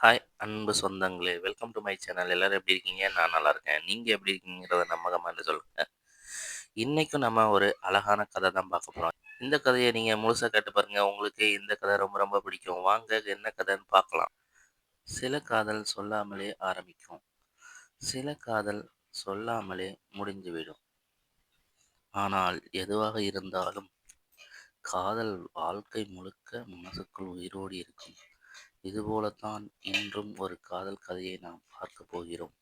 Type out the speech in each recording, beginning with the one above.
Hi அன்பு சொந்தங்களே! Welcome do my channel. எல்லாரும் எப்படி இருக்கீங்க? நான் நல்லா இருக்கேன். நீங்க எப்படி இருக்கீங்கங்கிறத நம்ம கமெண்ட்ல சொல்லுங்க. இன்னைக்கும் நம்ம ஒரு அழகான கதை தான் பார்க்க போறோம். இந்த கதைய நீங்க முழுசா கேட்டு பாருங்க. உங்களுக்கு இந்த கதை ரொம்ப ரொம்ப பிடிக்கும். வாங்க என்ன கதைன்னு பார்க்கலாம். சில காதல் சொல்லாமலே ஆரம்பிக்கும். சில காதல் சொல்லாமலே முடிந்துவிடும். ஆனால் எதுவாக இருந்தாலும் காதல் வாழ்க்கை முழுக்க மனசுக்குள் உயிரோடி இருக்கும். இதுபோலத்தான் இன்றும் ஒரு காதல் கதையை நாம் பார்க்க போகிறோம்.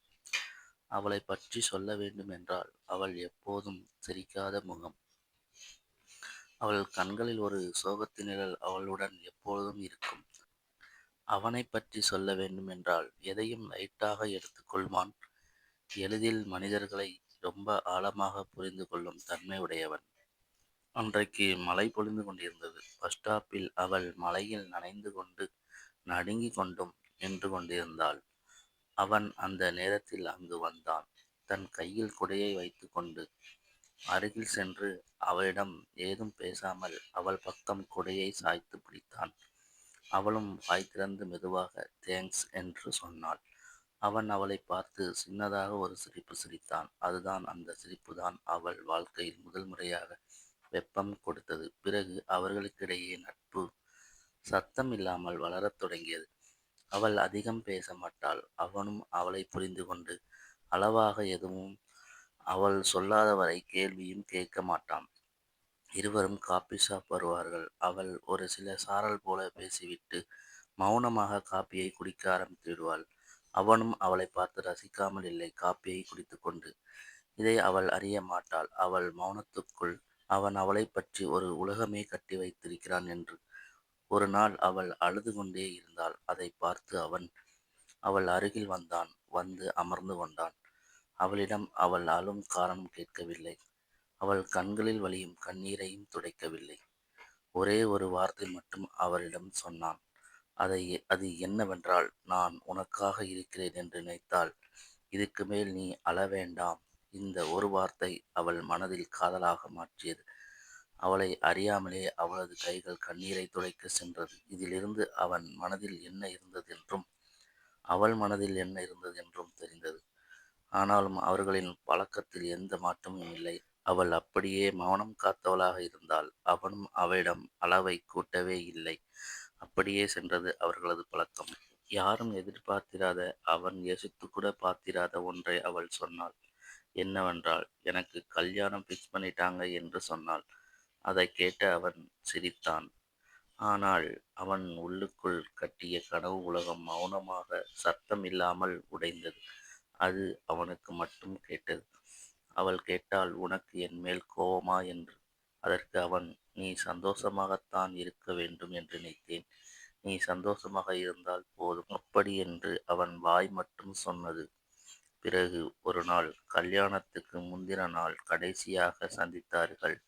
அவளைப் பற்றி சொல்ல வேண்டுமென்றால், அவள் எப்போதும் சிரிக்காத முகம். அவள் கண்களில் ஒரு சோகத்து நிழல் அவளுடன் எப்பொழுதும் இருக்கும். அவனைப் பற்றி சொல்ல வேண்டுமென்றால், எதையும் லைட்டாக எடுத்துக்கொள்வான். எளிதில் மனிதர்களை ரொம்ப ஆழமாக புரிந்து கொள்ளும் தன்மை உடையவன். அன்றைக்கு மழை பொழிந்து கொண்டிருந்தது. பஸ் ஸ்டாப்பில் அவள் மழையில் நனைந்து கொண்டு, நடுங்கிக் கொண்டும் நின்று கொண்டிருந்தாள். அவன் அந்த நேரத்தில் அங்கு வந்தான். தன் கையில் குடையை வைத்துக்கொண்டு அருகில் சென்று அவளிடம் ஏதும் பேசாமல் அவள் பக்கம் குடையை சாய்த்து பிடித்தான். அவளும் வாய் திறந்து மெதுவாக தேங்க்ஸ் என்று சொன்னாள். அவன் அவளை பார்த்து சின்னதாக ஒரு சிரிப்பு சிரித்தான். அதுதான், அந்த சிரிப்புதான் அவள் வாழ்க்கையில் முதல் முறையாக வெப்பம் கொடுத்தது. பிறகு அவர்களுக்கிடையே நட்பு சத்தம் இல்லாமல் வளரத் தொடங்கியது. அவள் அதிகம் பேச மாட்டாள். அவனும் அவளை புரிந்து கொண்டு அளவாக எதுவும் அவள் சொல்லாதவரை கேள்வியும் கேட்க மாட்டான். இருவரும் காபி ஷாப் வருவார்கள். அவள் ஒரு சில சாரல் போல பேசிவிட்டு மௌனமாக காப்பியை குடிக்க ஆரம்பித்து விடுவாள். அவனும் அவளை பார்த்து ரசிக்காமல் இல்லை, காப்பியை குடித்து கொண்டு. இதை அவள் அறிய மாட்டாள். அவள் மௌனத்துக்குள் அவன் அவளை பற்றி ஒரு உலகமே கட்டி வைத்திருக்கிறான் என்று. ஒரு நாள் அவள் அழுது கொண்டே இருந்தாள். அதை பார்த்து அவன் அவள் அருகில் வந்தான். வந்து அமர்ந்து கொண்டான். அவளிடம் அவள் அழும் காரணம் கேட்கவில்லை. அவள் கண்களில் வழியும் கண்ணீரையும் துடைக்கவில்லை. ஒரே ஒரு வார்த்தை மட்டும் அவளிடம் சொன்னான். அது என்னவென்றால், நான் உனக்காக இருக்கிறேன் என்று நினைத்தால் இதுக்கு மேல் நீ அழ வேண்டாம். இந்த ஒரு வார்த்தை அவள் மனதில் காதலாக மாற்றியது. அவளை அறியாமலே அவளது கைகள் கண்ணீரை துடைக்க சென்றது. இதிலிருந்து அவன் மனதில் என்ன இருந்ததென்றும் அவள் மனதில் என்ன இருந்ததென்றும் தெரிந்தது. ஆனாலும் அவர்களின் பழக்கத்தில் எந்த மாற்றமும் இல்லை. அவள் அப்படியே மௌனம் காத்தவளாக இருந்தாள். அவனும் அவளிடம் அளவை கூட்டவே இல்லை. அப்படியே சென்றது அவர்களது பழக்கம். யாரும் எதிர்பார்த்திராத, அவன் யோசித்து கூட பார்த்திராத ஒன்றை அவள் சொன்னாள். என்னவென்றால், எனக்கு கல்யாணம் ஃபிக்ஸ் பண்ணிட்டாங்க என்று சொன்னாள். அதை கேட்ட அவன் சிரித்தான். ஆனால் அவன் உள்ளுக்குள் கட்டிய கனவு உலகம் மௌனமாக சத்தம் இல்லாமல் உடைந்தது. அது அவனுக்கு மட்டும் கேட்டது. அவள் கேட்டாள், உனக்கு என் மேல் கோபமா என்று. அதற்கு அவன், நீ சந்தோஷமாகத்தான் இருக்க வேண்டும் என்று நினைத்தேன். நீ சந்தோஷமாக இருந்தால் போதும். அப்படி என்று அவன் வாய் மட்டும் சொன்னது. பிறகு ஒரு நாள், கல்யாணத்துக்கு முந்தின நாள் கடைசியாக சந்தித்தார்கள்.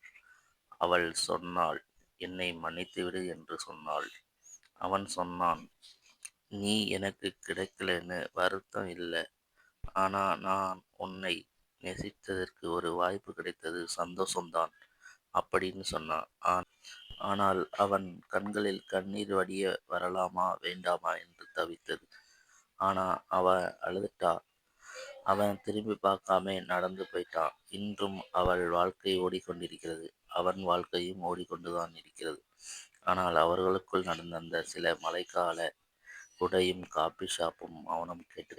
அவள் சொன்னாள், என்னை மன்னித்துவிடு என்று சொன்னாள். அவன் சொன்னான், நீ எனக்கு கிடைக்கலன்னு வருத்தம் இல்லை. ஆனா நான் உன்னை நேசித்ததற்கு ஒரு வாய்ப்பு கிடைத்தது, சந்தோஷம்தான் அப்படின்னு சொன்னான். ஆனால் அவன் கண்களில் கண்ணீர் வடிய வரலாமா வேண்டாமா என்று தவித்தது. ஆனா அவ அழுதுட்டா. அவன் திரும்பி பார்க்காம நடந்து போயிட்டான். இன்றும் அவள் வாழ்க்கை ஓடிக்கொண்டிருக்கிறது. அவன் வாழ்க்கையும் ஓடிக்கொண்டுதான் இருக்கிறது. ஆனால் அவர்களுக்குள் நடந்த அந்த சில மழைக்கால குடையும் காபி ஷாப்பும் மௌனம் கேட்டு